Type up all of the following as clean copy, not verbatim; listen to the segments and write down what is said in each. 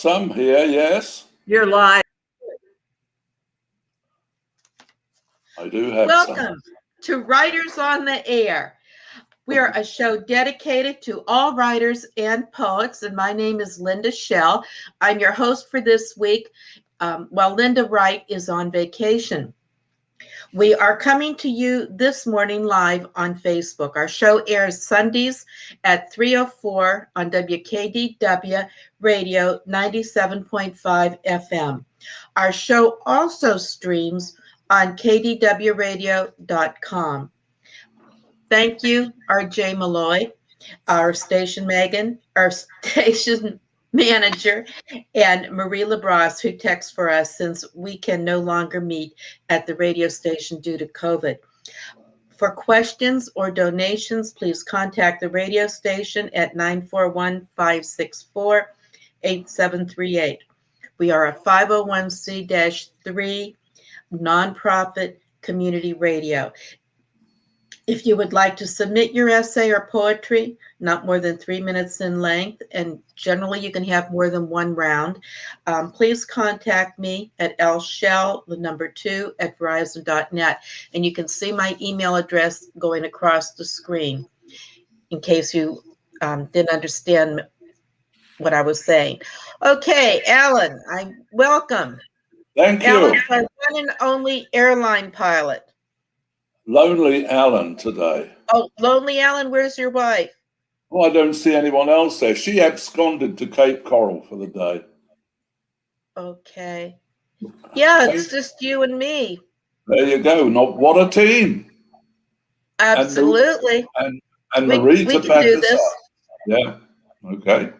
Some here, yes. You're live. I do have Welcome to Writers on the Air. We are a show dedicated to all writers and poets, and my name is Linda Schell. I'm your host for this week, while Linda Wright is on vacation. We are coming to you this morning live on Facebook. Our show airs Sundays at 3:04 on WKDW Radio 97.5 FM. Our show also streams on kdwradio.com. Thank you, RJ Malloy, our station manager, and Marie Labrosse, who texts for us since we can no longer meet at the radio station due to COVID. For questions or donations, please contact the radio station at 941-564-8738. We are a 501c-3 nonprofit community radio. If you would like to submit your essay or poetry, not more than 3 minutes in length, and generally you can have more than one round, please contact me at lshell2@verizon.net. And you can see my email address going across the screen in case you didn't understand what I was saying. Okay, Alan, welcome. Thank you. Alan's my one and only airline pilot. Lonely Alan today. Oh, Lonely Alan, where's your wife? Well, I don't see anyone else there. She absconded to Cape Coral for the day. Okay. Yeah, it's just you and me. There you go. What a team. Absolutely. And Marie to back us up. Yeah. Okay.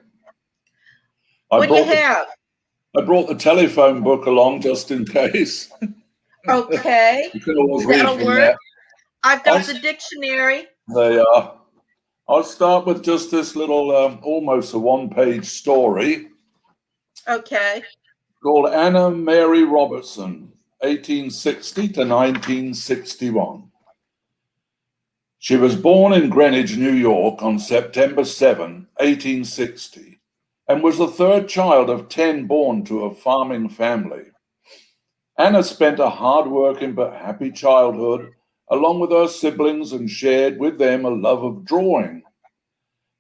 What do you have? I brought the telephone book along just in case. Okay. You can always read That'll from work. there. I've got the dictionary. There you are. I'll start with just this little, almost a one-page story. Okay. Called Anna Mary Robertson, 1860 to 1961. She was born in Greenwich, New York on September 7, 1860, and was the third child of 10 born to a farming family. Anna spent a hard-working but happy childhood along with her siblings and shared with them a love of drawing.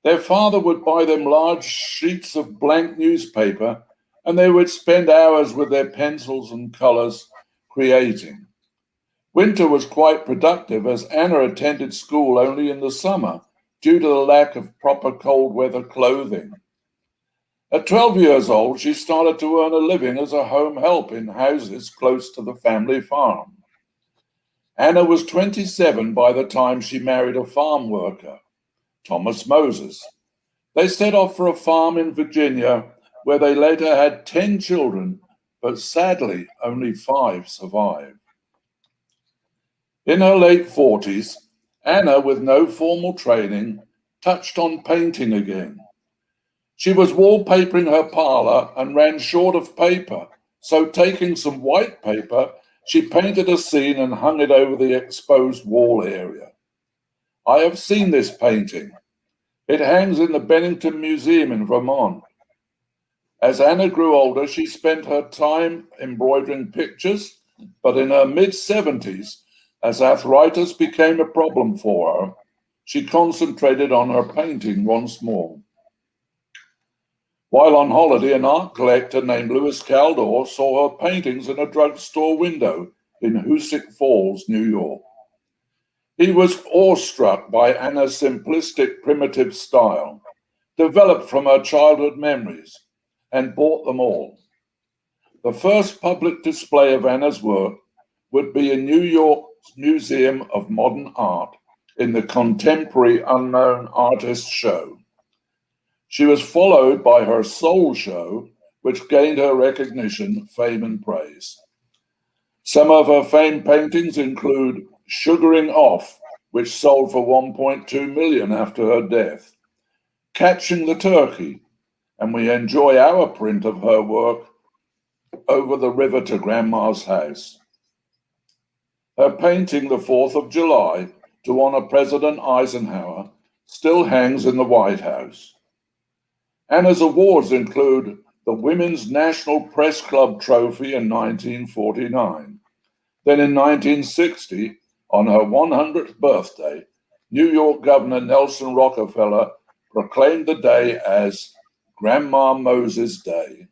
Their father would buy them large sheets of blank newspaper, and they would spend hours with their pencils and colors creating. Winter was quite productive as Anna attended school only in the summer due to the lack of proper cold weather clothing. At 12 years old, she started to earn a living as a home help in houses close to the family farm. Anna was 27 by the time she married a farm worker, Thomas Moses. They set off for a farm in Virginia where they later had 10 children, but sadly only 5 survived. In her late 40s, Anna, with no formal training, touched on painting again. She was wallpapering her parlor and ran short of paper, so taking some white paper, she painted a scene and hung it over the exposed wall area. I have seen this painting. It hangs in the Bennington Museum in Vermont. As Anna grew older, she spent her time embroidering pictures, but in her mid-70s, as arthritis became a problem for her, she concentrated on her painting once more. While on holiday, an art collector named Louis Caldor saw her paintings in a drugstore window in Hoosick Falls, New York. He was awestruck by Anna's simplistic, primitive style, developed from her childhood memories, and bought them all. The first public display of Anna's work would be in New York's Museum of Modern Art in the Contemporary Unknown Artist Show. She was followed by her Soul Show, which gained her recognition, fame, and praise. Some of her famed paintings include Sugaring Off, which sold for $1.2 million after her death, Catching the Turkey, and we enjoy our print of her work, Over the River to Grandma's House. Her painting, The 4th of July, to honor President Eisenhower, still hangs in the White House. Anna's awards include the Women's National Press Club Trophy in 1949. Then in 1960, on her 100th birthday, New York Governor Nelson Rockefeller proclaimed the day as Grandma Moses Day.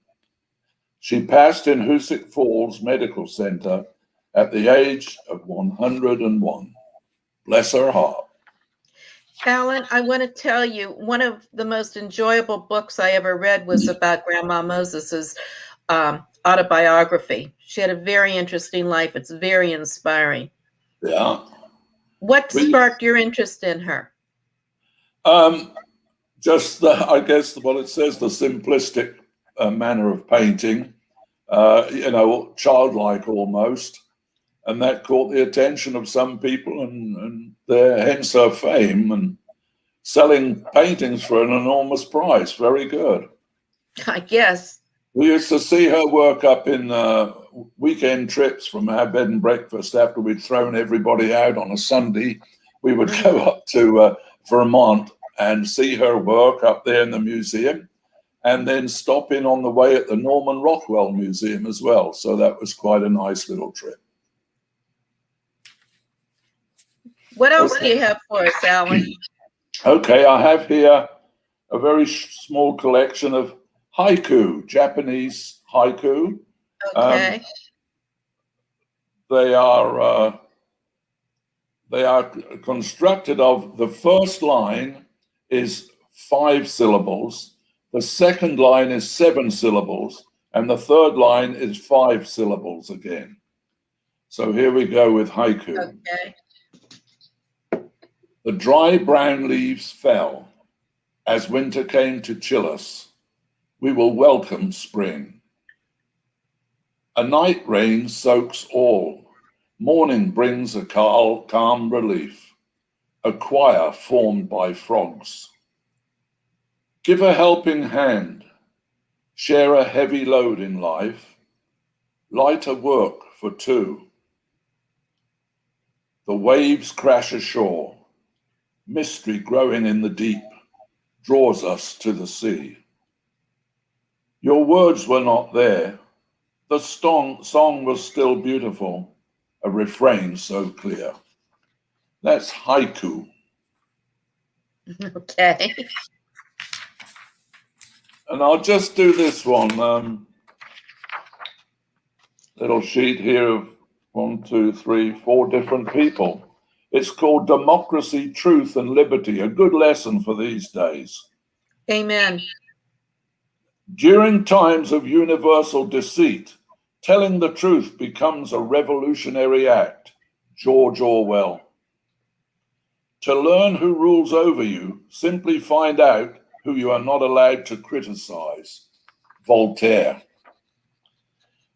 She passed in Hoosick Falls Medical Center at the age of 101. Bless her heart. Alan, I want to tell you, one of the most enjoyable books I ever read was about Grandma Moses's autobiography. She had a very interesting life. It's very inspiring. Yeah. What sparked your interest in her? Just I guess what it says, the simplistic manner of painting, childlike almost, and that caught the attention of some people, and hence her fame, and selling paintings for an enormous price. Very good. I guess. We used to see her work up in weekend trips from our bed and breakfast after we'd thrown everybody out on a Sunday. We would go up to Vermont and see her work up there in the museum, and then stop in on the way at the Norman Rockwell Museum as well. So that was quite a nice little trip. What else do you have for us, Alan? Okay, I have here a very small collection of haiku, Japanese haiku. Okay. They are constructed of, the first line is 5 syllables, the second line is 7 syllables, and the third line is 5 syllables again. So here we go with haiku. Okay. The dry brown leaves fell as winter came to chill us. We will welcome spring. A night rain soaks all. Morning brings a calm relief. A choir formed by frogs. Give a helping hand. Share a heavy load in life. Lighter work for 2. The waves crash ashore. Mystery growing in the deep draws us to the sea. Your words were not there. The song was still beautiful, a refrain so clear. That's haiku. Okay. And I'll just do this one. Little sheet here of 1, 2, 3, 4 different people. It's called Democracy, Truth, and Liberty, a good lesson for these days. Amen. During times of universal deceit, telling the truth becomes a revolutionary act. George Orwell. To learn who rules over you, simply find out who you are not allowed to criticize. Voltaire.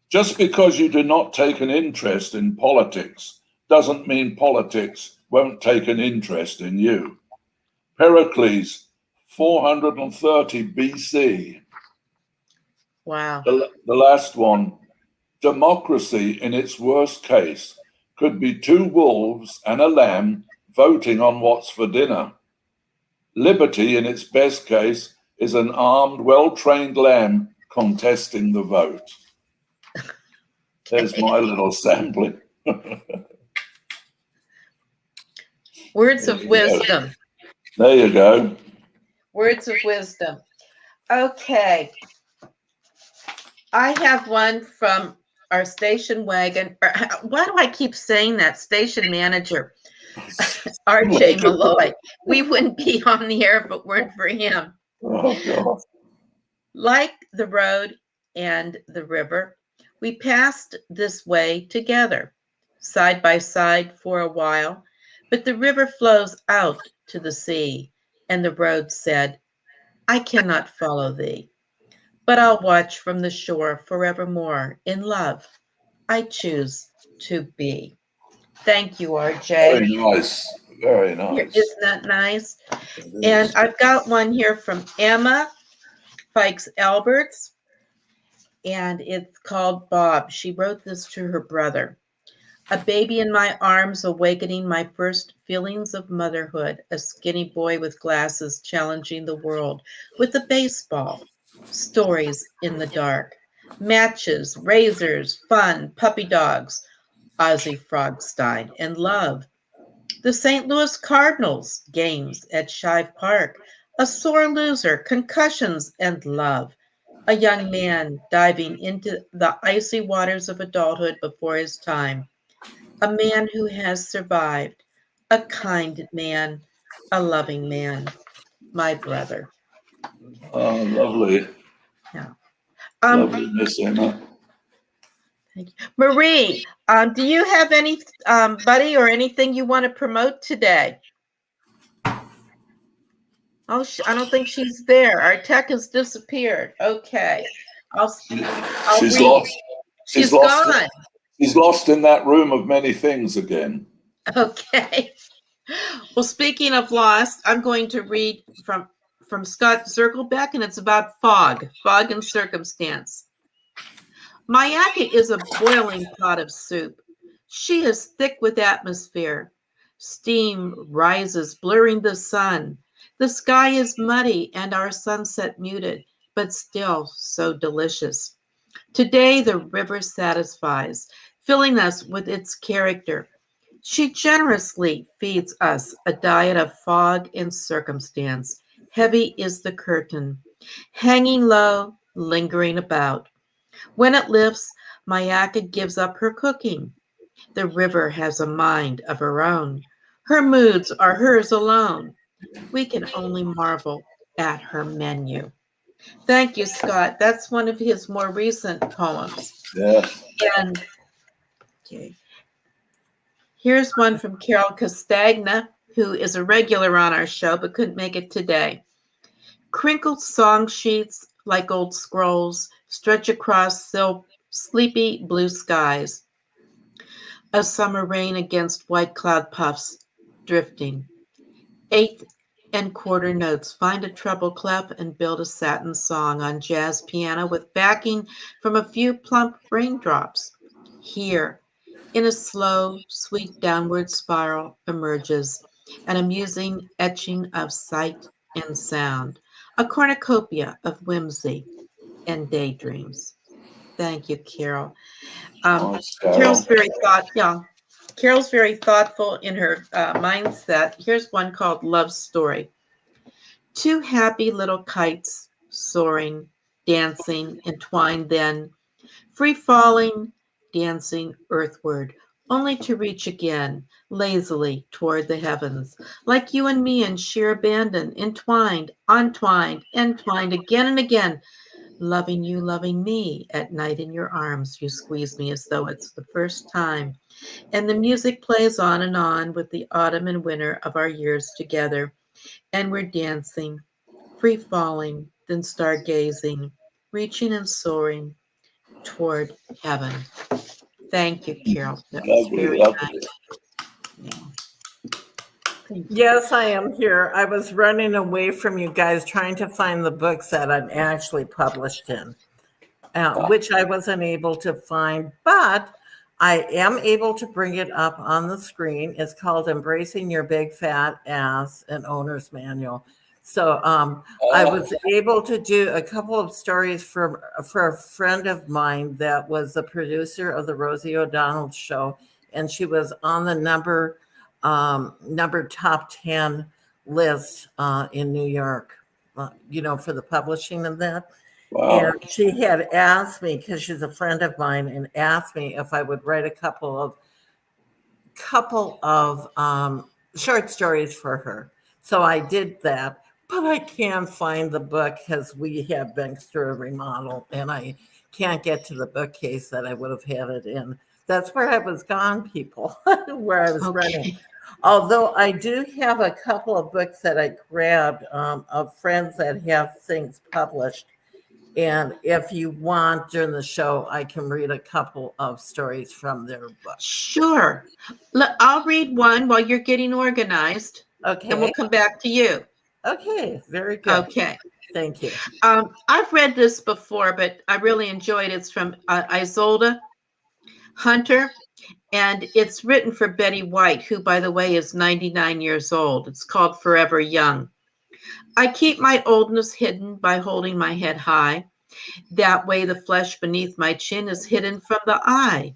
Just because you do not take an interest in politics doesn't mean politics won't take an interest in you. Pericles, 430 BC. Wow. The last one, democracy in its worst case could be 2 wolves and a lamb voting on what's for dinner. Liberty in its best case is an armed, well-trained lamb contesting the vote. There's my little sampling. Words of wisdom. There you go. Words of wisdom. Okay. I have one from our station wagon. Why do I keep saying that? Station manager, RJ Malloy. We wouldn't be on the air if it weren't for him. Oh, God. Like the road and the river, we passed this way together, side by side for a while, but the river flows out to the sea, and the road said, I cannot follow thee, but I'll watch from the shore forevermore. In love, I choose to be. Thank you, RJ. Very nice. Very nice. Isn't that nice? And I've got one here from Emma Feix Alberts, and it's called Bob. She wrote this to her brother. A baby in my arms, awakening my first feelings of motherhood. A skinny boy with glasses challenging the world with a baseball. stories in the dark, matches, razors, fun, puppy dogs, Ozzie Frogstein, and love. The St. Louis Cardinals games at Shive Park, a sore loser, concussions, and love. A young man diving into the icy waters of adulthood before his time. A man who has survived. A kind man, a loving man, my brother. Oh, lovely. Yeah. Lovely, Miss Emma. Thank you. Marie, do you have any buddy or anything you want to promote today? Oh, I don't think she's there. Our tech has disappeared. Okay. I'll She's read. lost. She's gone. She's lost in that room of many things again. Okay. Well, speaking of lost, I'm going to read from Scott Zirkelbeck, and it's about fog and circumstance. Mayaka is a boiling pot of soup. She is thick with atmosphere. Steam rises, blurring the sun. The sky is muddy and our sunset muted, but still so delicious. Today the river satisfies, filling us with its character. She generously feeds us a diet of fog and circumstance. Heavy is the curtain, hanging low, lingering about. When it lifts, Mayaka gives up her cooking. The river has a mind of her own. Her moods are hers alone. We can only marvel at her menu. Thank you, Scott. That's one of his more recent poems. Yeah. And okay, here's one from Carol Castagna, who is a regular on our show but couldn't make it today. Crinkled song sheets like old scrolls stretch across sleepy blue skies. A summer rain against white cloud puffs drifting. Eighth and quarter notes find a treble clef and build a satin song on jazz piano with backing from a few plump raindrops. Here, in a slow, sweet downward spiral emerges an amusing etching of sight and sound, a cornucopia of whimsy and daydreams. Thank you, Carol. Carol's very Carol's very thoughtful in her mindset. Here's one called Love Story. Two happy little kites soaring, dancing, entwined then, free falling, dancing earthward, only to reach again, lazily toward the heavens, like you and me in sheer abandon, entwined, entwined again and again, loving you, loving me. At night in your arms, you squeeze me as though it's the first time. And the music plays on with the autumn and winter of our years together. And we're dancing, free falling, then stargazing, reaching and soaring toward heaven. Thank you, Carol. That was very nice. Yes, I am here. I was running away from you guys trying to find the books that I'm actually published in, which I wasn't able to find, but I am able to bring it up on the screen. It's called Embracing Your Big Fat Ass, an Owner's Manual. So I was able to do a couple of stories for a friend of mine that was the producer of the Rosie O'Donnell show, and she was on the number top 10 list in New York, for the publishing of that. Wow. And she had asked me, because she's a friend of mine, and asked me if I would write a couple of short stories for her. So I did that, but I can't find the book because we have been through a remodel, and I can't get to the bookcase that I would have had it in. That's where I was gone, people, where I was running. Although I do have a couple of books that I grabbed of friends that have things published. And if you want during the show, I can read a couple of stories from their books. Sure. I'll read one while you're getting organized. Okay. And we'll come back to you. Okay. Very good. Okay. Thank you. I've read this before, but I really enjoyed it. It's from Isolde Hunter, and it's written for Betty White, who, by the way, is 99 years old. It's called Forever Young. I keep my oldness hidden by holding my head high. That way the flesh beneath my chin is hidden from the eye.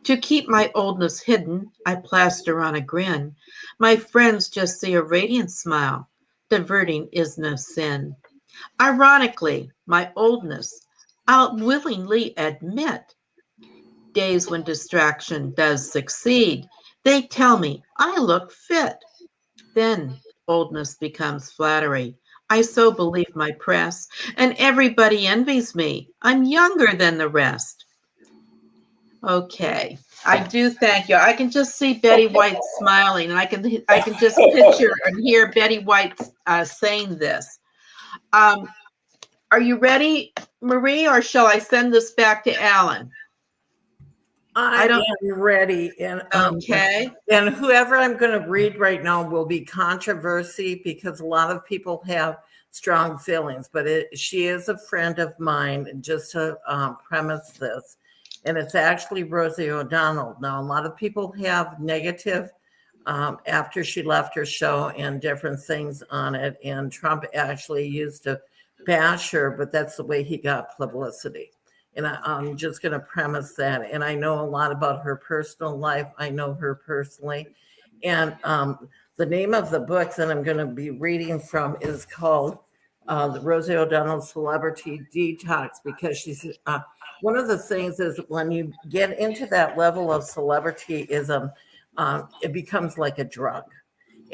To keep my oldness hidden, I plaster on a grin. My friends just see a radiant smile. Diverting is no sin. Ironically, my oldness, I'll willingly admit. Days when distraction does succeed, they tell me I look fit. Then oldness becomes flattery. I so believe my press, and everybody envies me. I'm younger than the rest. Okay, I do thank you. I can just see Betty White smiling, and I can just picture and hear Betty White saying this. Are you ready, Marie, or shall I send this back to Alan? I am ready. Okay. And whoever I'm going to read right now will be controversy because a lot of people have strong feelings, but she is a friend of mine, just to premise this. And it's actually Rosie O'Donnell. Now, a lot of people have negative after she left her show and different things on it. And Trump actually used to bash her, but that's the way he got publicity. And I'm just going to premise that. And I know a lot about her personal life. I know her personally. And the name of the book that I'm going to be reading from is called the Rosie O'Donnell Celebrity Detox, because she's one of the things is when you get into that level of celebrityism, it becomes like a drug.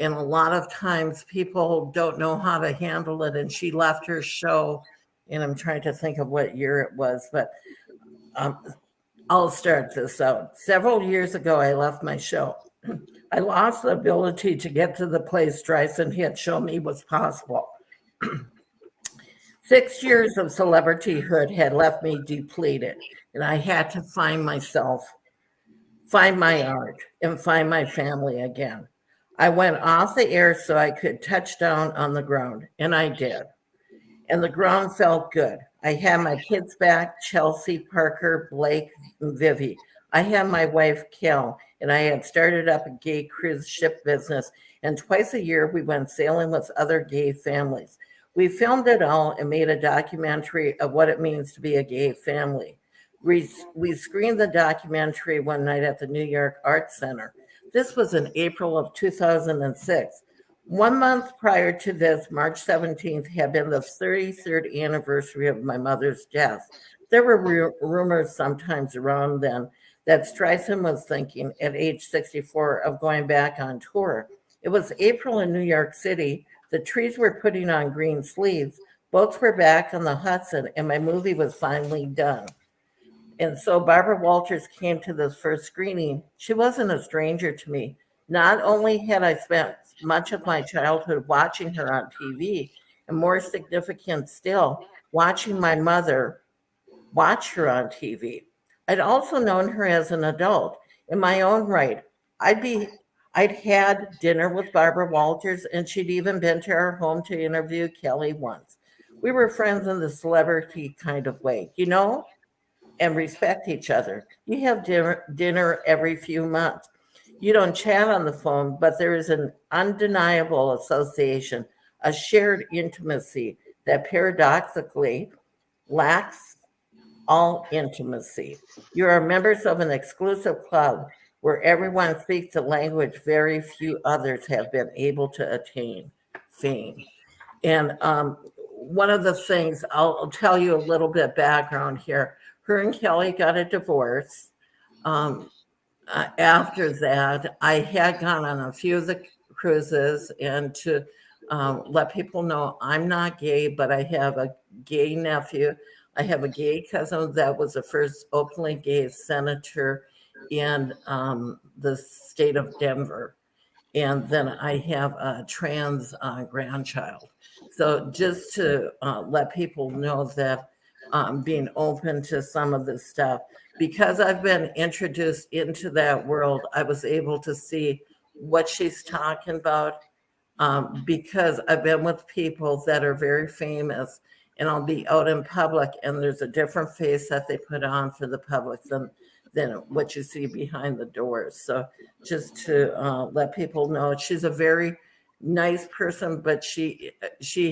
And a lot of times people don't know how to handle it. And she left her show, and I'm trying to think of what year it was, but I'll start this out. Several years ago, I left my show. I lost the ability to get to the place Streisand had shown me was possible. 6 years of celebrityhood had left me depleted, and I had to find myself, find my art, and find my family again. I went off the air so I could touch down on the ground, and I did. And the ground felt good. I had my kids back, Chelsea, Parker, Blake, and Vivi. I had my wife, Kel, and I had started up a gay cruise ship business. And twice a year, we went sailing with other gay families. We filmed it all and made a documentary of what it means to be a gay family. We screened the documentary one night at the New York Arts Center. This was in April of 2006. 1 month prior to this, March 17th, had been the 33rd anniversary of my mother's death. There were rumors sometimes around then that Streisand was thinking at age 64 of going back on tour. It was April in New York City. The trees were putting on green sleeves. Boats were back on the Hudson, and my movie was finally done. And so Barbara Walters came to this first screening. She wasn't a stranger to me. Not only had I spent much of my childhood watching her on TV, and more significant still, watching my mother watch her on TV. I'd also known her as an adult. In my own right, I'd had dinner with Barbara Walters, and she'd even been to our home to interview Kelly once. We were friends in the celebrity kind of way, and respect each other. You have dinner every few months. You don't chat on the phone, but there is an undeniable association, a shared intimacy that paradoxically lacks all intimacy. You are members of an exclusive club where everyone speaks a language very few others have been able to attain, fame. And one of the things, I'll tell you a little bit background here. Her and Kelly got a divorce. After that, I had gone on a few of the cruises, and to let people know I'm not gay, but I have a gay nephew. I have a gay cousin that was the first openly gay senator in the state of Denver. And then I have a trans grandchild. So just to let people know that being open to some of this stuff, because I've been introduced into that world, I was able to see what she's talking about because I've been with people that are very famous, and I'll be out in public and there's a different face that they put on for the public than what you see behind the doors. So just to let people know, she's a very nice person, but she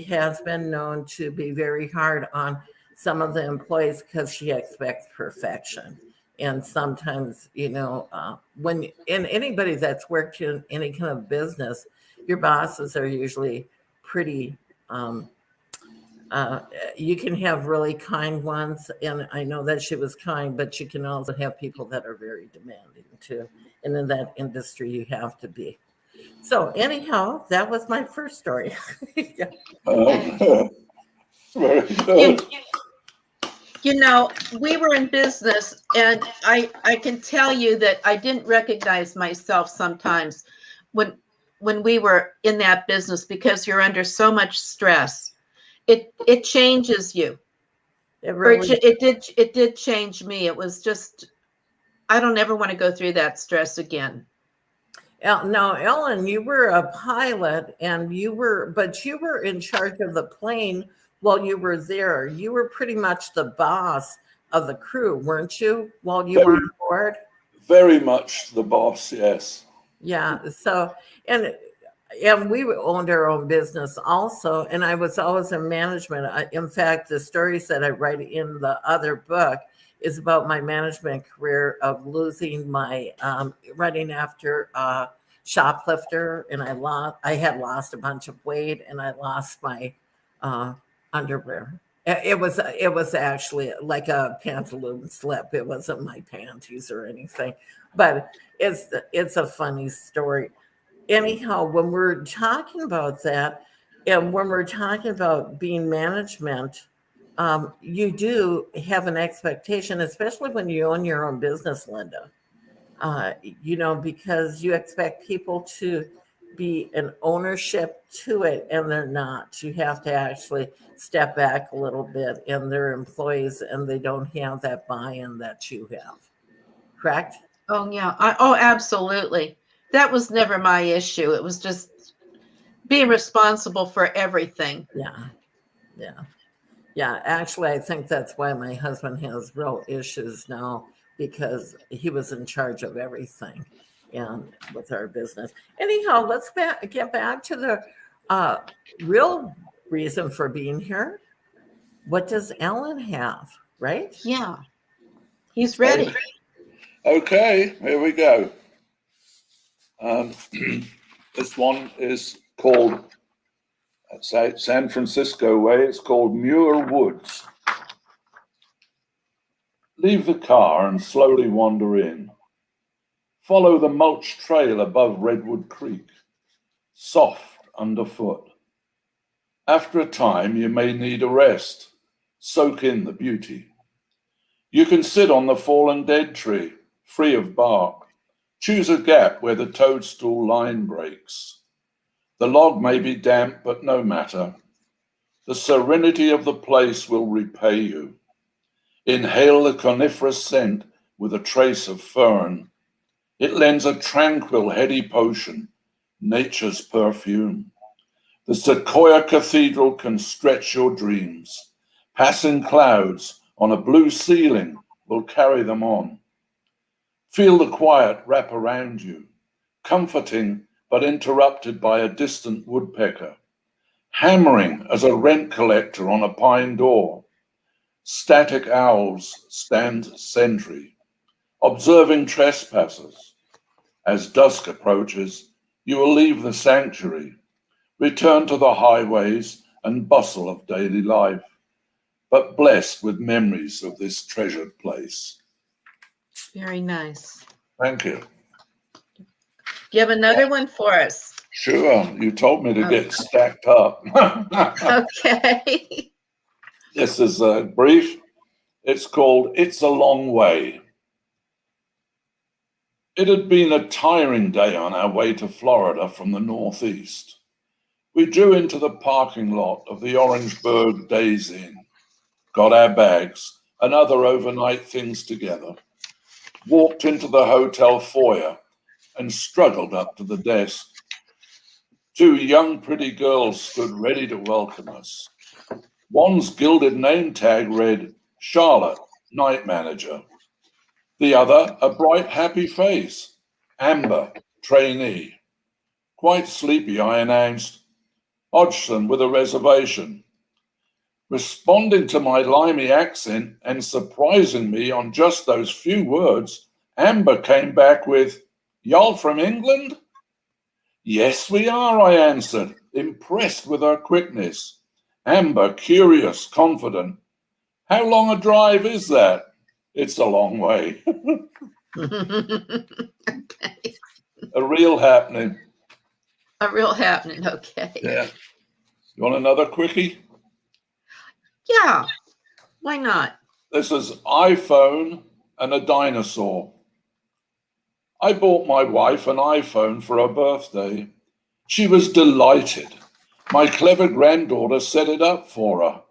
has been known to be very hard on some of the employees because she expects perfection. And sometimes, when in anybody that's worked in any kind of business, your bosses are usually pretty. You can have really kind ones, and I know that she was kind, but you can also have people that are very demanding too. And in that industry, you have to be. So anyhow, that was my first story. Yeah. Very good. We were in business, and I can tell you that I didn't recognize myself sometimes when we were in that business, because you're under so much stress. It changes you. It did change me. It was just, I don't ever want to go through that stress again. Now, Ellen, you were a pilot, and you were in charge of the plane while you were there. You were pretty much the boss of the crew, weren't you, while you were on board? Very much the boss, yes. Yeah. So, and we owned our own business also, and I was always in management. In fact, the stories that I write in the other book is about my management career of losing my running after a shoplifter, and I had lost a bunch of weight, and I lost my underwear. It was actually like a pantaloon slip. It wasn't my panties or anything, but it's a funny story. Anyhow, when we're talking about that, and when we're talking about being management, you do have an expectation, especially when you own your own business, Linda. Because you expect people to be an ownership to it, and they're not. You have to actually step back a little bit, and they're employees, and they don't have that buy-in that you have. Correct? Oh, yeah. Absolutely. That was never my issue. It was just being responsible for everything. Yeah. Actually, I think that's why my husband has real issues now, because he was in charge of everything and with our business. Anyhow, let's get back to the real reason for being here. What does Alan have, right? Yeah. He's ready. Okay, here we go. This one is called, San Francisco way, it's called Muir Woods. Leave the car and slowly wander in. Follow the mulch trail above Redwood Creek, soft underfoot. After a time, you may need a rest, soak in the beauty. You can sit on the fallen dead tree, free of bark. Choose a gap where the toadstool line breaks. The log may be damp, but no matter. The serenity of the place will repay you. Inhale the coniferous scent with a trace of fern. It lends a tranquil, heady potion, nature's perfume. The Sequoia Cathedral can stretch your dreams. Passing clouds on a blue ceiling will carry them on. Feel the quiet wrap around you, comforting but interrupted by a distant woodpecker, hammering as a rent collector on a pine door. Static owls stand sentry, observing trespassers. As dusk approaches, you will leave the sanctuary, return to the highways and bustle of daily life, but blessed with memories of this treasured place. Very nice. Thank you. Do you have another one for us? Sure, you told me to get stacked up. Okay. This is brief. It's called It's a Long Way. It had been a tiring day on our way to Florida from the Northeast. We drew into the parking lot of the Orangeburg Days Inn, got our bags and other overnight things together, walked into the hotel foyer and struggled up to the desk. Two young, pretty girls stood ready to welcome us. One's gilded name tag read, Charlotte, night manager. The other, a bright, happy face, Amber, trainee. Quite sleepy, I announced, "Hodgson with a reservation." Responding to my limey accent and surprising me on just those few words, Amber came back with, "Y'all from England?" "Yes, we are," I answered, impressed with her quickness. Amber, curious, confident. "How long a drive is that?" "It's a long way." Okay. A real happening. A real happening. Okay. Yeah. You want another quickie? Yeah. Why not? This is iPhone and a dinosaur. I bought my wife an iPhone for her birthday. She was delighted. My clever granddaughter set it up for her.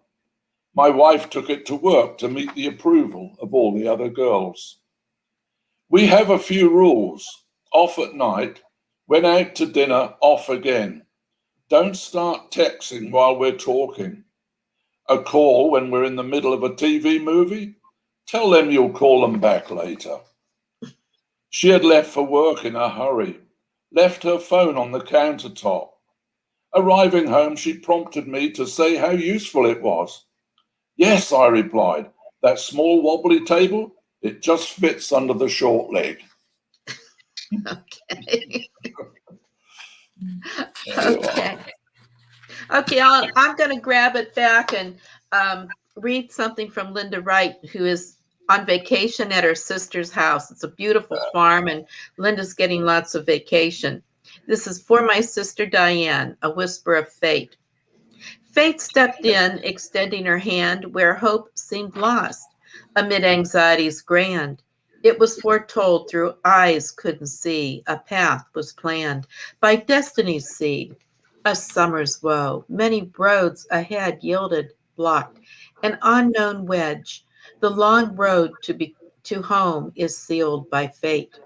My wife took it to work to meet the approval of all the other girls. We have a few rules. Off at night, when out to dinner, off again. Don't start texting while we're talking. A call when we're in the middle of a TV movie, tell them you'll call them back later. She had left for work in a hurry, left her phone on the countertop. Arriving home, she prompted me to say how useful it was. "Yes," I replied, "that small wobbly table, it just fits under the short leg." Okay. Okay. Okay, I'm going to grab it back and read something from Linda Wright, who is on vacation at her sister's house. It's a beautiful farm, and Linda's getting lots of vacation. This is for my sister Diane, a whisper of fate. Fate stepped in, extending her hand where hope seemed lost, amid anxieties grand. It was foretold through eyes couldn't see, a path was planned by destiny's seed. A summer's woe, many roads ahead yielded, blocked, an unknown wedge. The long road to home is sealed by fate.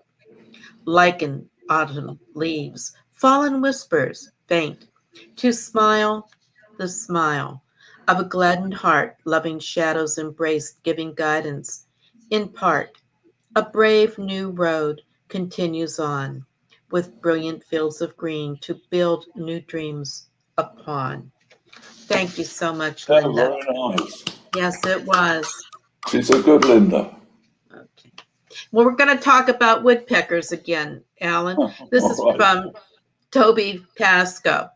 Lichen autumn leaves, fallen whispers, faint. To smile, the smile of a gladdened heart, loving shadows embraced, giving guidance. In part, a brave new road continues on, with brilliant fields of green to build new dreams upon. Thank you so much, Oh, Linda. very nice. Yes, it was. She's a good Linda. Okay. Well, we're going to talk about woodpeckers again, Alan. This is All right. from Toby Pasco.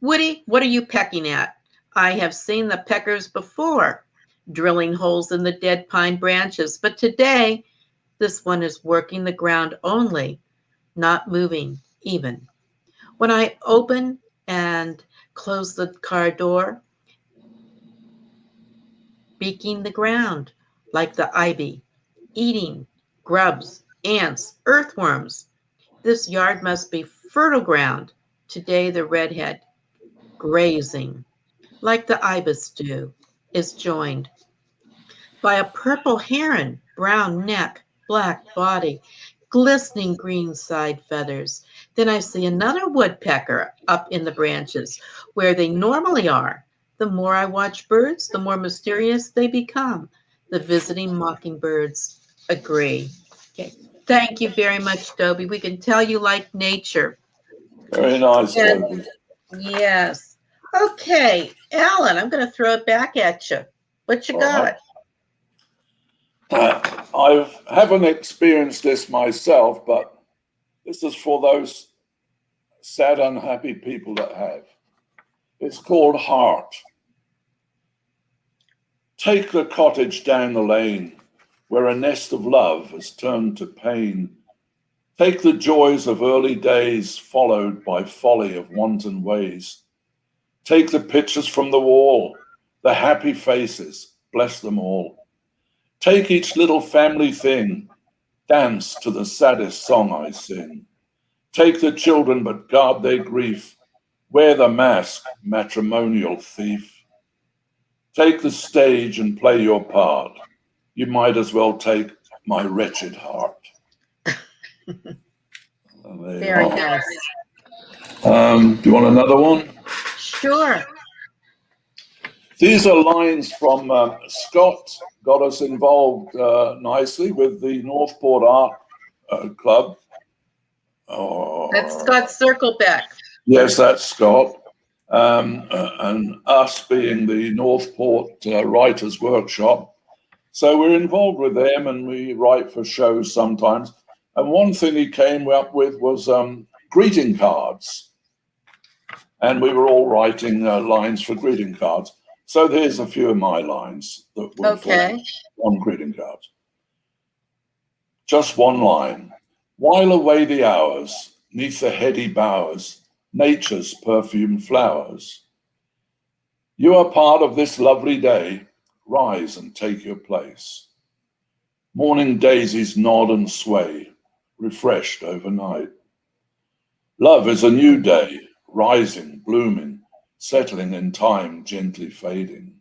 Woody, what are you pecking at? I have seen the peckers before, drilling holes in the dead pine branches, but today this one is working the ground only, not moving even. When I open and close the car door, beaking the ground like the ivy, eating grubs, ants, earthworms. This yard must be fertile ground. Today the redhead, grazing, like the ibis do, is joined by a purple heron, brown neck, black body, glistening green side feathers. Then I see another woodpecker up in the branches where they normally are. The more I watch birds, the more mysterious they become. The visiting mockingbirds agree. Okay. Thank you very much, Dobie. We can tell you like nature. Very nice, And Toby. yes. Okay, Alan, I'm going to throw it back at you. What you All got? right. I haven't experienced this myself, but this is for those sad, unhappy people that have. It's called Heart. Take the cottage down the lane where a nest of love has turned to pain. Take the joys of early days followed by folly of wanton ways. Take the pictures from the wall, the happy faces, bless them all. Take each little family thing, dance to the saddest song I sing. Take the children, but guard their grief. Wear the mask, matrimonial thief. Take the stage and play your part. You might as well take my wretched heart. Very nice. Do you want another one? Sure. These are lines from Scott, got us involved nicely with the Northport Art Club. That's Scott Circleback. Yes, that's Scott. And us being the Northport Writers Workshop. So we're involved with them and we write for shows sometimes. And one thing he came up with was greeting cards. And we were all writing lines for greeting cards. So here's a few of my lines that were on greeting cards. Just one line. While away the hours, 'neath the heady bowers, nature's perfumed flowers. You are part of this lovely day. Rise and take your place. Morning daisies nod and sway, refreshed overnight. Love is a new day, rising, blooming, settling in time, gently fading.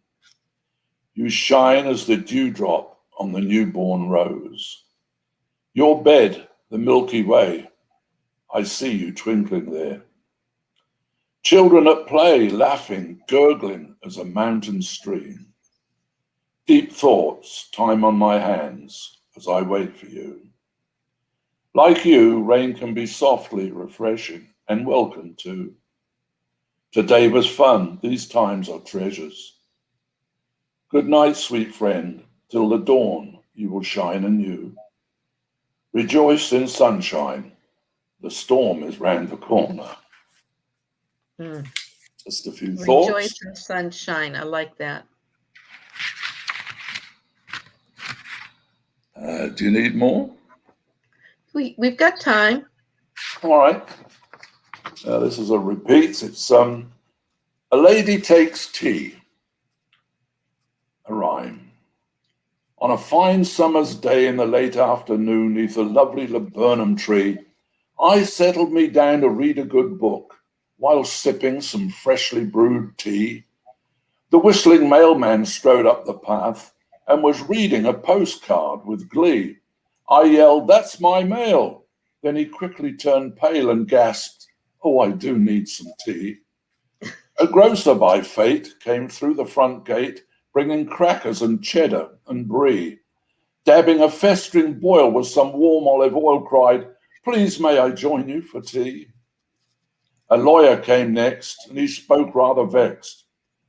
You shine as the dewdrop on the newborn rose. Your bed, the Milky Way, I see you twinkling there. Children at play, laughing, gurgling as a mountain stream. Deep thoughts, time on my hands as I wait for you. Like you, rain can be softly refreshing and welcome too. Today was fun, these times are treasures. Good night, sweet friend, till the dawn you will shine anew. Rejoice in sunshine, the storm is round the corner. Just a few thoughts. Rejoice in sunshine, I like that. Do you need more? We've got time. All right. This is a repeat. It's a lady takes tea. A rhyme. On a fine summer's day in the late afternoon, neath a lovely laburnum tree, I settled me down to read a good book while sipping some freshly brewed tea. The whistling mailman strode up the path and was reading a postcard with glee. I yelled, "That's my mail." Then he quickly turned pale and gasped, "Oh, I do need some tea." A grocer by fate came through the front gate, bringing crackers and cheddar and brie. Dabbing a festering boil with some warm olive oil, cried, "Please may I join you for tea?" A lawyer came next, and he spoke rather vexed.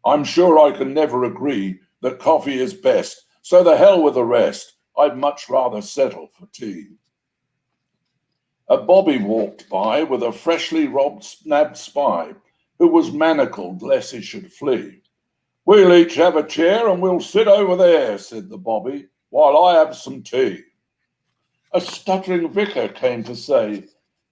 "I'm sure I can never agree that coffee is best, so the hell with the rest. I'd much rather settle for tea." A bobby walked by with a freshly nabbed spy who was manacled lest he should flee. "We'll each have a chair and we'll sit over there," said the bobby, "while I have some tea." A stuttering vicar came to say,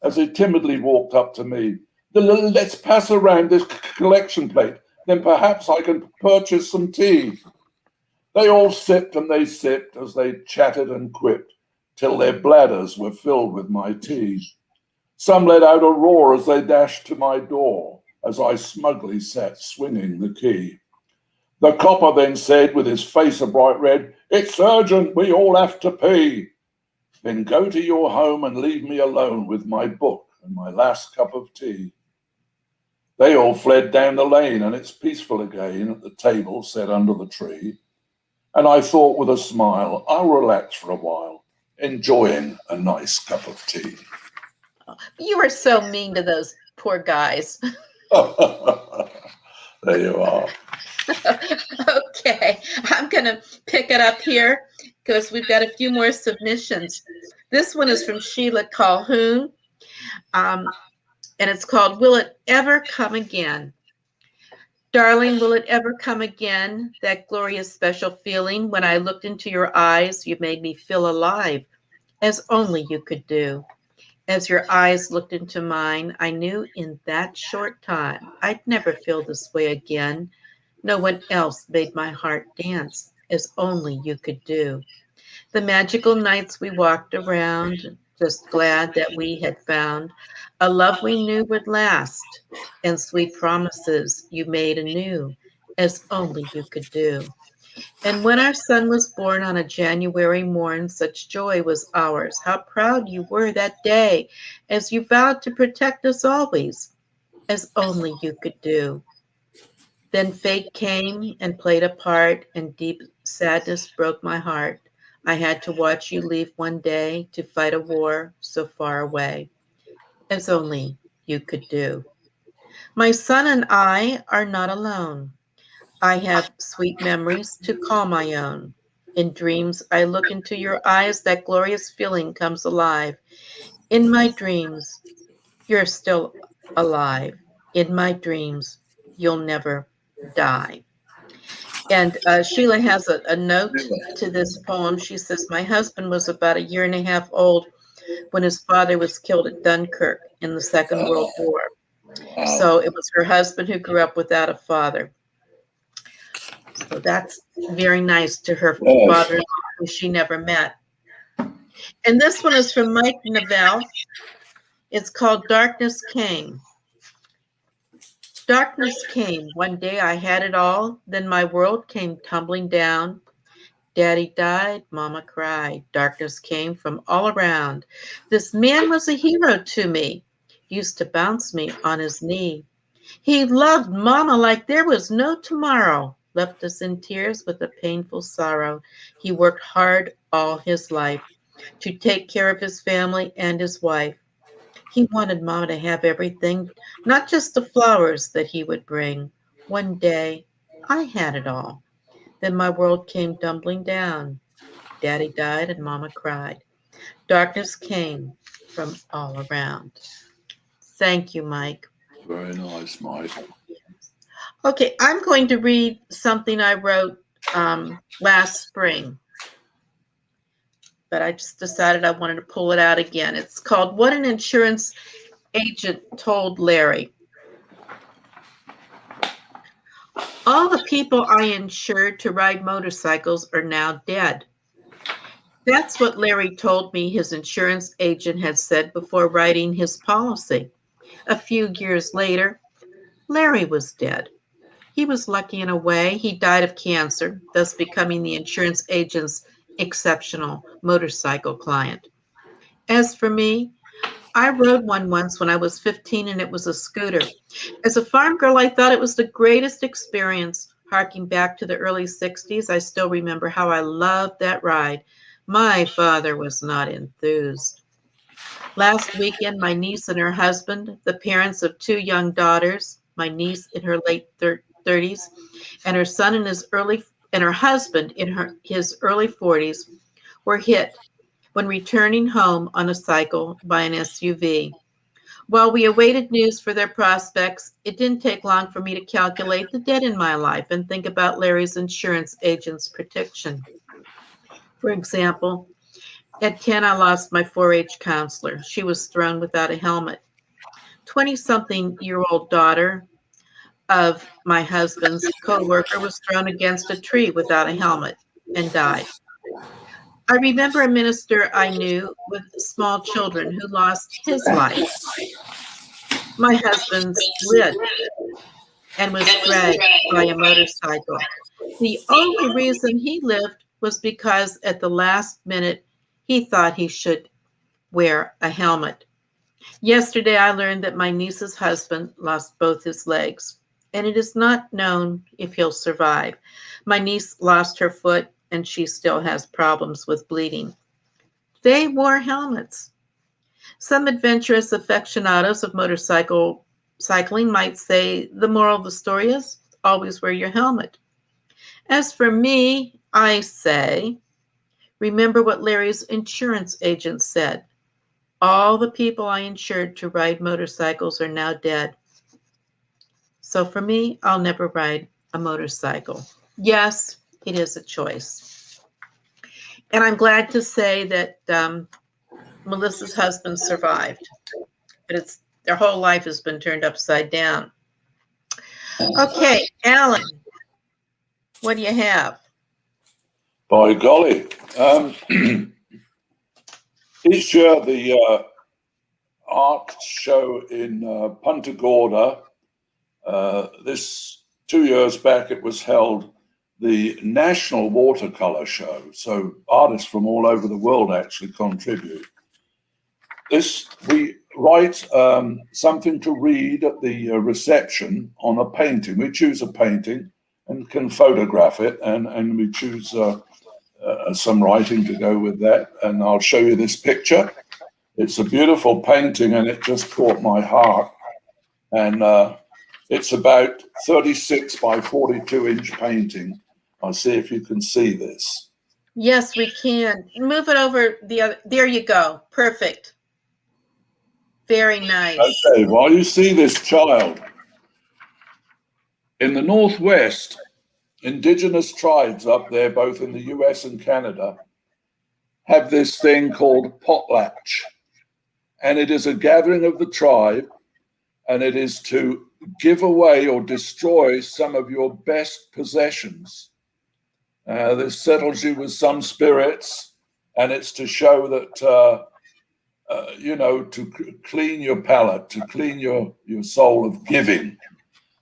as he timidly walked up to me, "Let's pass around this collection plate, then perhaps I can purchase some tea." They all sipped and they sipped as they chatted and quipped, till their bladders were filled with my tea. Some let out a roar as they dashed to my door, as I smugly sat swinging the key. The copper then said, with his face a bright red, "It's urgent, we all have to pee." "Then go to your home and leave me alone with my book and my last cup of tea." They all fled down the lane, and it's peaceful again at the table set under the tree. And I thought with a smile, I'll relax for a while, enjoying a nice cup of tea. You were so mean to those poor guys. There you are. Okay, I'm going to pick it up here because we've got a few more submissions. This one is from Sheila Calhoun, and it's called "Will It Ever Come Again?" Darling, will it ever come again? That glorious special feeling when I looked into your eyes, you made me feel alive, as only you could do. As your eyes looked into mine, I knew in that short time I'd never feel this way again. No one else made my heart dance, as only you could do. The magical nights we walked around, just glad that we had found a love we knew would last, and sweet promises you made anew, as only you could do. And when our son was born on a January morn, such joy was ours. How proud you were that day, as you vowed to protect us always, as only you could do. Then fate came and played a part, and deep sadness broke my heart. I had to watch you leave one day to fight a war so far away. as only you could do. My son and I are not alone. I have sweet memories to call my own. In dreams, I look into your eyes, that glorious feeling comes alive. In my dreams, you're still alive. In my dreams, you'll never die. And Sheila has a note to this poem. She says, my husband was about a year and a half old when his father was killed at Dunkirk in the Second World War. So it was her husband who grew up without a father. So that's very nice to her father, who she never met. And this one is from Mike Novell. It's called Darkness Came. Darkness came. One day I had it all. Then my world came tumbling down. Daddy died. Mama cried. Darkness came from all around. This man was a hero to me. Used to bounce me on his knee. He loved Mama like there was no tomorrow. Left us in tears with a painful sorrow. He worked hard all his life to take care of his family and his wife. He wanted Mama to have everything, not just the flowers that he would bring. One day, I had it all. Then my world came tumbling down. Daddy died and Mama cried. Darkness came from all around. Thank you, Mike. Very nice, Mike. Okay, I'm going to read something I wrote last spring, but I just decided I wanted to pull it out again. It's called What an Insurance Agent Told Larry. All the people I insured to ride motorcycles are now dead. That's what Larry told me his insurance agent had said before writing his policy. A few years later, Larry was dead. He was lucky in a way. He died of cancer, thus becoming the insurance agent's exceptional motorcycle client. As for me, I rode one once when I was 15 and it was a scooter. As a farm girl, I thought it was the greatest experience. Harking back to the early 60s, I still remember how I loved that ride. My father was not enthused. Last weekend, my niece and her husband, the parents of two young daughters, my niece in her late 30s, and her son in his early, and her husband in his early 40s, were hit when returning home on a cycle by an SUV. While we awaited news for their prospects, it didn't take long for me to calculate the debt in my life and think about Larry's insurance agent's protection. For example, at 10, I lost my 4-H counselor. She was thrown without a helmet. 20-something-year-old daughter of my husband's co-worker was thrown against a tree without a helmet and died. I remember a minister I knew with small children who lost his life. My husband's lived and was dragged by a motorcycle. The only reason he lived was because at the last minute, he thought he should wear a helmet. Yesterday, I learned that my niece's husband lost both his legs, and it is not known if he'll survive. My niece lost her foot, and she still has problems with bleeding. They wore helmets. Some adventurous aficionados of cycling might say the moral of the story is always wear your helmet. As for me, I say, remember what Larry's insurance agent said. All the people I insured to ride motorcycles are now dead. So for me, I'll never ride a motorcycle. Yes, it is a choice. And I'm glad to say that Melissa's husband survived, but their whole life has been turned upside down. Okay, Alan, what do you have? By golly. Each year, the art show in Punta Gorda, 2 years back, it was held the National Watercolor Show. So artists from all over the world actually contribute. We write something to read at the reception on a painting. We choose a painting and can photograph it, and we choose some writing to go with that. And I'll show you this picture. It's a beautiful painting, and it just caught my heart. And it's about 36 by 42-inch painting. I'll see if you can see this. Yes, we can. Move it over the other. There you go. Perfect. Very nice. Okay, while you see this child, in the Northwest, indigenous tribes up there, both in the US and Canada, have this thing called Potlatch. And it is a gathering of the tribe, and it is to give away or destroy some of your best possessions. This settles you with some spirits, and it's to show that, to clean your palate, to clean your soul of giving.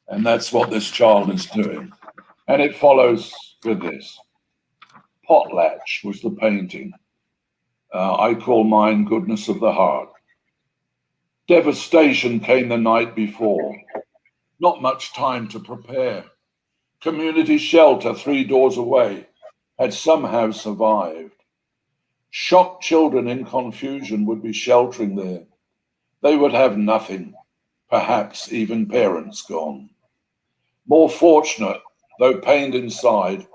And that's what this child is doing. And it follows with this. Potlatch was the painting. I call mine Goodness of the Heart. Devastation came the night before. Not much time to prepare. Community shelter 3 doors away had somehow survived. Shocked children in confusion would be sheltering there. They would have nothing, perhaps even parents gone. More fortunate, though pained inside,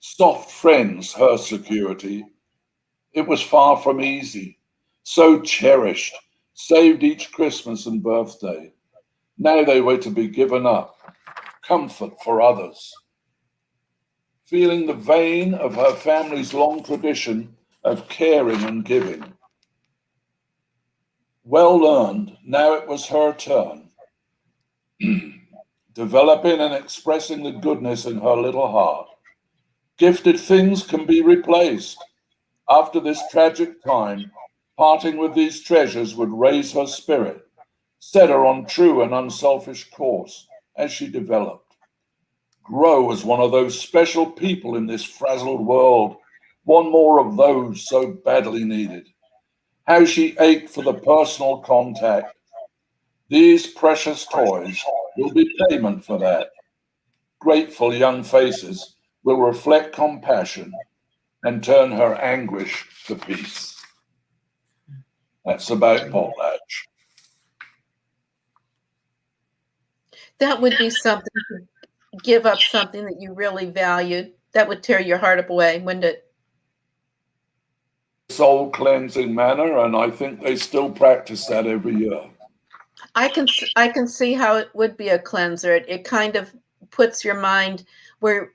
soft friends her security. It was far from easy, so cherished, saved each Christmas and birthday. Now they were to be given up, comfort for others. Feeling the vein of her family's long tradition of caring and giving. Well learned, now it was her turn. Developing and expressing the goodness in her little heart. Gifted things can be replaced. After this tragic time, parting with these treasures would raise her spirit, set her on true and unselfish course as she developed. Grow as one of those special people in this frazzled world, one more of those so badly needed. How she ached for the personal contact. These precious toys will be payment for that. Grateful young faces will reflect compassion and turn her anguish to peace. That's about Potlatch. That would be something to give up something that you really valued. That would tear your heart away, wouldn't it? Soul cleansing manner, and I think they still practice that every year. I can see how it would be a cleanser. It kind of puts your mind where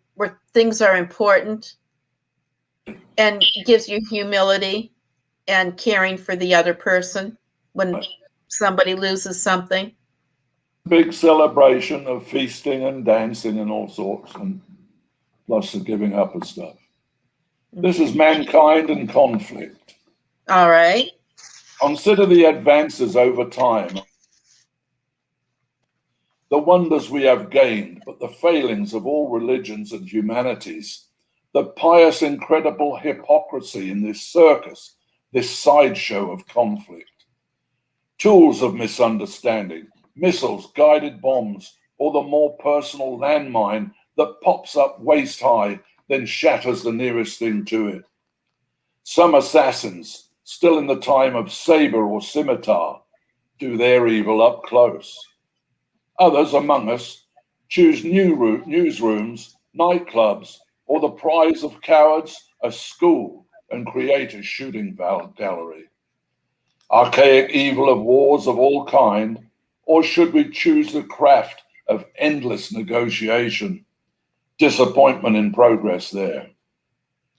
things are important and gives you humility and caring for the other person when somebody loses something. Big celebration of feasting and dancing and all sorts, and plus the giving up of stuff. This is mankind and conflict. All right. Consider the advances over time, the wonders we have gained, but the failings of all religions and humanities, the pious, incredible hypocrisy in this circus, this sideshow of conflict. Tools of misunderstanding, missiles, guided bombs, or the more personal landmine that pops up waist high, then shatters the nearest thing to it. Some assassins, still in the time of saber or scimitar, do their evil up close. Others among us choose newsrooms, nightclubs, or the prize of cowards, a school, and create a shooting gallery. Archaic evil of wars of all kind, or should we choose the craft of endless negotiation? Disappointment in progress there.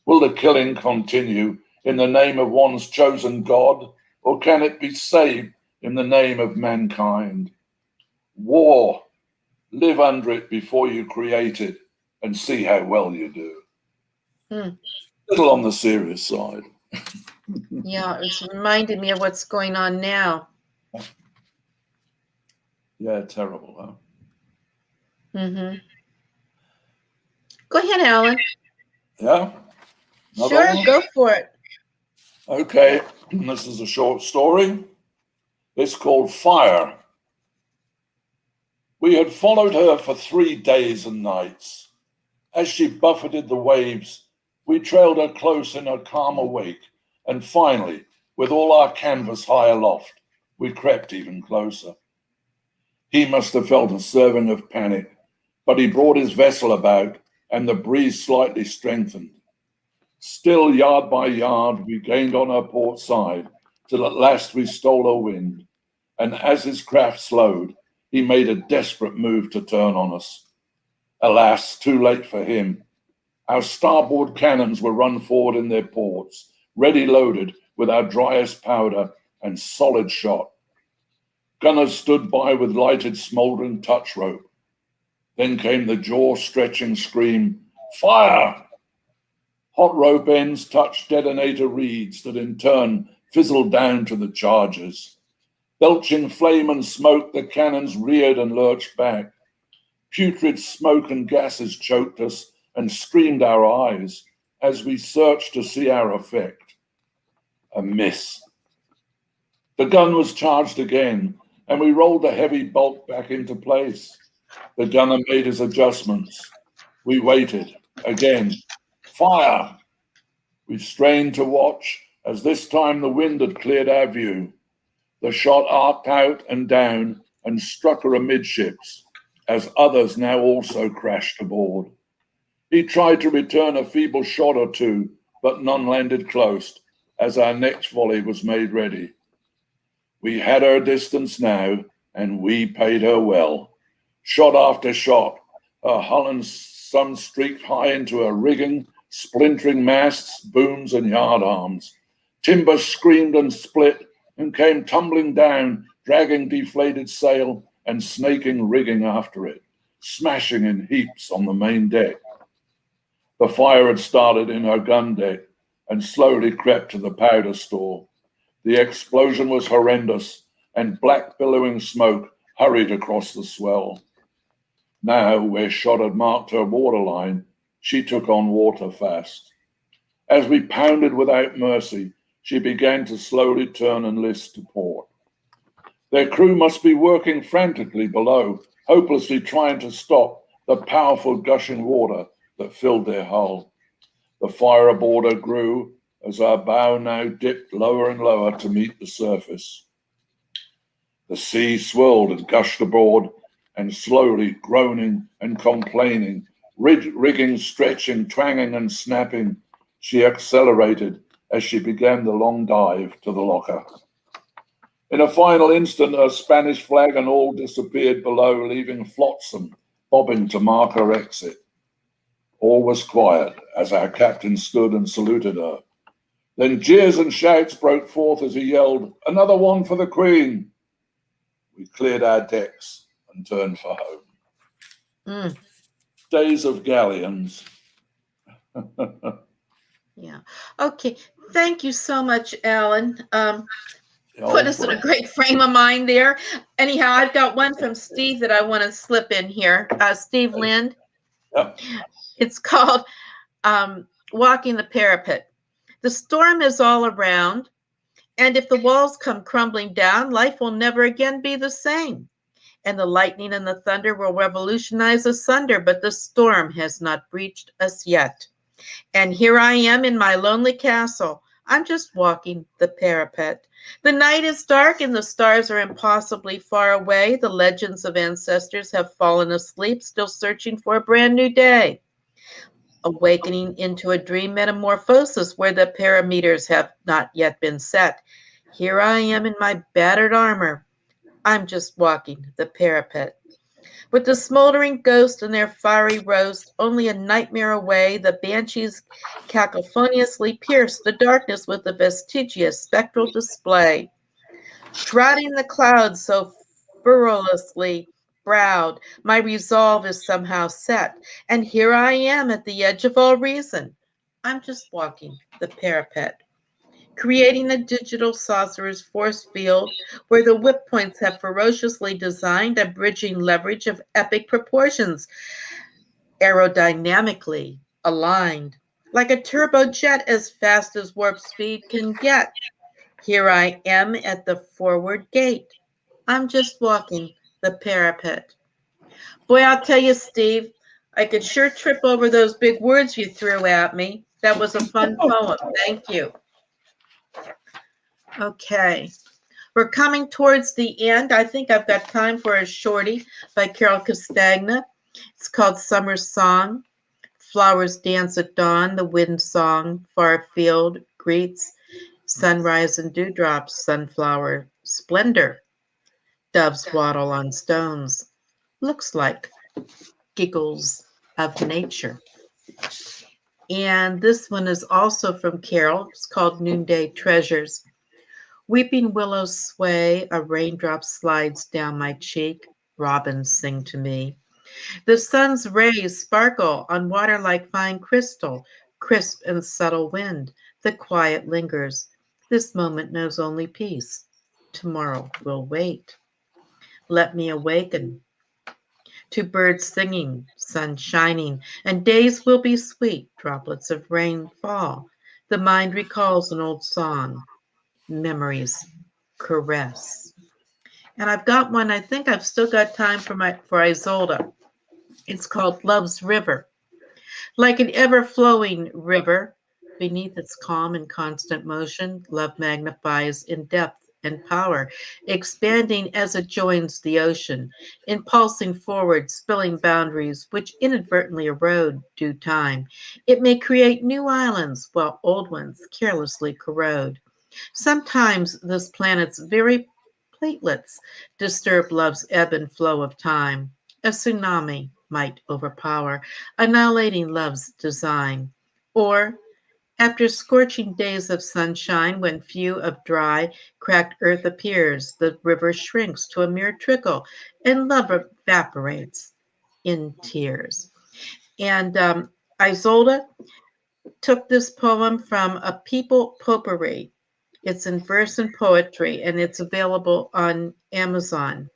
Will the killing continue in the name of one's chosen God, or can it be saved in the name of mankind? War, live under it before you create it and see how well you do. A little on the serious side. Yeah, it's reminded me of what's going on now. Yeah, terrible, huh? Mm-hmm. Go ahead, Alan. Yeah? Another Sure, one? go for it. Okay, this is a short story. It's called Fire. We had followed her for 3 days and nights. As she buffeted the waves, we trailed her close in her calmer wake, and finally, With all our canvas high aloft, we crept even closer. He must have felt a serving of panic, but he brought his vessel about, and the breeze slightly strengthened. Still, yard by yard, we gained on our port side, till at last we stole a wind, and as his craft slowed, he made a desperate move to turn on us. Alas, too late for him. Our starboard cannons were run forward in their ports, ready loaded with our driest powder and solid shot. Gunners stood by with lighted smouldering touch rope. Then came the jaw-stretching scream, "Fire!" Hot rope ends touched detonator reeds that in turn fizzled down to the charges. Belching flame and smoke, the cannons reared and lurched back. Putrid smoke and gases choked us and screamed our eyes as we searched to see our effect. A miss. The gun was charged again, and we rolled the heavy bulk back into place. The gunner made his adjustments. We waited. Again. Fire! We strained to watch, as this time the wind had cleared our view. The shot arced out and down and struck her amidships, as others now also crashed aboard. He tried to return a feeble shot or two, but none landed close, as our next volley was made ready. We had her distance now, and we paid her well. Shot after shot, her hull and sun streaked high into her rigging, splintering masts, booms, and yard arms. Timber screamed and split and came tumbling down, dragging deflated sail and snaking rigging after it, smashing in heaps on the main deck. The fire had started in her gun deck and slowly crept to the powder store. The explosion was horrendous, and black billowing smoke hurried across the swell. Now, where shot had marked her waterline, she took on water fast. As we pounded without mercy, she began to slowly turn and list to port. Their crew must be working frantically below, hopelessly trying to stop the powerful gushing water that filled their hull. The fire aboard her grew as our bow now dipped lower and lower to meet the surface. The sea swirled and gushed aboard, and slowly, groaning and complaining, rigging stretching, twanging and snapping, she accelerated as she began the long dive to the locker. In a final instant, her Spanish flag and all disappeared below, leaving flotsam bobbing to mark her exit. All was quiet as our captain stood and saluted her. Then jeers and shouts broke forth as he yelled, "Another one for the Queen!" We cleared our decks and turned for home. Days of galleons. Yeah. Okay. Thank you so much, Alan. Put us in a great frame of mind there. Anyhow, I've got one from Steve that I want to slip in here. Steve Lind. Yep. It's called Walking the Parapet. The storm is all around, and if the walls come crumbling down, life will never again be the same. And the lightning and the thunder will revolutionize asunder, but the storm has not breached us yet. And here I am in my lonely castle. I'm just walking the parapet. The night is dark and the stars are impossibly far away. The legends of ancestors have fallen asleep, still searching for a brand new day. Awakening into a dream metamorphosis where the parameters have not yet been set. Here I am in my battered armor. I'm just walking the parapet. With the smoldering ghosts and their fiery roast, only a nightmare away, the banshees cacophoniously pierce the darkness with a vestigious spectral display. Shrouding the clouds so furrowously browed, my resolve is somehow set, and here I am at the edge of all reason. I'm just walking the parapet. Creating a digital sorcerer's force field where the whip points have ferociously designed a bridging leverage of epic proportions, aerodynamically aligned, like a turbojet as fast as warp speed can get. Here I am at the forward gate. I'm just walking the parapet. Boy, I'll tell you, Steve, I could sure trip over those big words you threw at me. That was a fun poem. Thank you. Okay. We're coming towards the end. I think I've got time for a shorty by Carol Castagna. It's called Summer Song. Flowers dance at dawn, the wind song, far field greets, sunrise and dewdrops, sunflower splendor. Doves waddle on stones. Looks like giggles of nature. And this one is also from Carol. It's called Noonday Treasures. Weeping willows sway, a raindrop slides down my cheek. Robins sing to me. The sun's rays sparkle on water like fine crystal, crisp and subtle wind. The quiet lingers. This moment knows only peace. Tomorrow will wait. Let me awaken to birds singing, sun shining, and days will be sweet. Droplets of rain fall. The mind recalls an old song. Memories caress. And I've got one, I think I've still got time for Isolde. It's called Love's River. Like an ever-flowing river, beneath its calm and constant motion, love magnifies in depth and power, expanding as it joins the ocean, impulsing forward, spilling boundaries which inadvertently erode due time. It may create new islands while old ones carelessly corrode. Sometimes this planet's very platelets disturb love's ebb and flow of time. A tsunami might overpower, annihilating love's design. Or, after scorching days of sunshine, when few of dry, cracked earth appears, the river shrinks to a mere trickle, and love evaporates in tears. And Isolde took this poem from a people potpourri. It's in verse and poetry, and it's available on Amazon.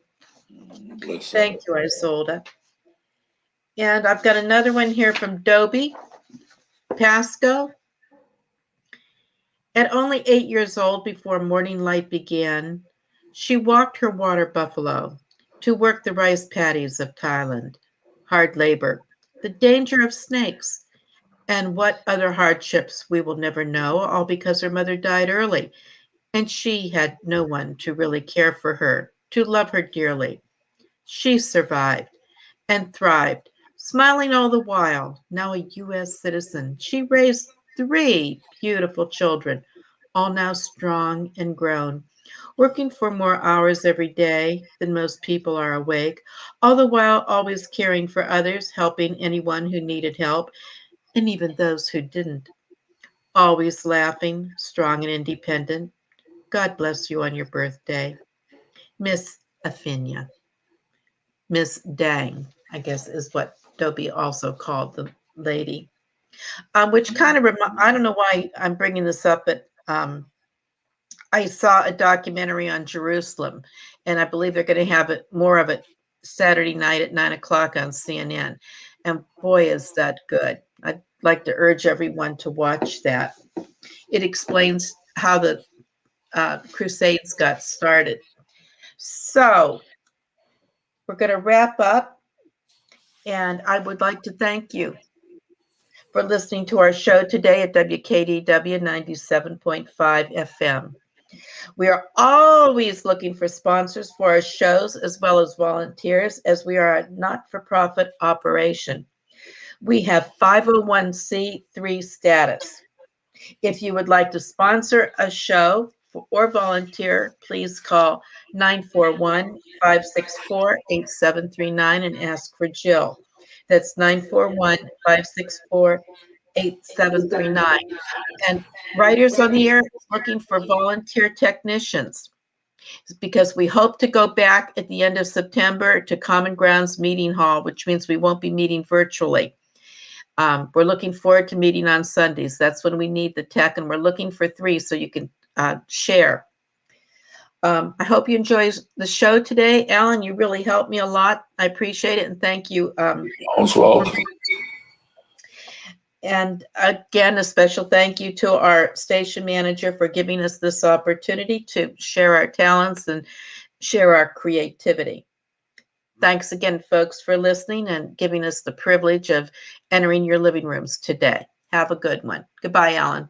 Thank you, Isolde. And I've got another one here from Dobie Pasco. At only 8 years old, before morning light began, she walked her water buffalo to work the rice paddies of Thailand. Hard labor, the danger of snakes, and what other hardships we will never know, all because her mother died early, and she had no one to really care for her, to love her dearly. She survived and thrived, smiling all the while. Now a U.S. citizen, she raised 3 beautiful children, all now strong and grown, working for more hours every day than most people are awake, all the while always caring for others, helping anyone who needed help, and even those who didn't. Always laughing, strong and independent. God bless you on your birthday. Miss Afinia. Miss Dang, I guess is what Dobie also called the lady. Which kind of, I don't know why I'm bringing this up, but I saw a documentary on Jerusalem, and I believe they're going to have it more of it Saturday night at 9 o'clock on CNN. And boy, is that good. I'd like to urge everyone to watch that. It explains how the Crusades got started. So we're going to wrap up, and I would like to thank you for listening to our show today at WKDW 97.5 FM. We are always looking for sponsors for our shows as well as volunteers, as we are a not-for-profit operation. We have 501c3 status. If you would like to sponsor a show or volunteer, please call 941-564-8739 and ask for Jill. That's 941-564-8739. And Writers on the Air is looking for volunteer technicians, because we hope to go back at the end of September to Common Grounds Meeting Hall, which means we won't be meeting virtually. We're looking forward to meeting on Sundays. That's when we need the tech, and we're looking for 3 so you can share. I hope you enjoy the show today. Alan, you really helped me a lot. I appreciate it, and thank you. And again, a special thank you to our station manager for giving us this opportunity to share our talents and share our creativity. Thanks again, folks, for listening and giving us the privilege of entering your living rooms today. Have a good one. Goodbye, Alan.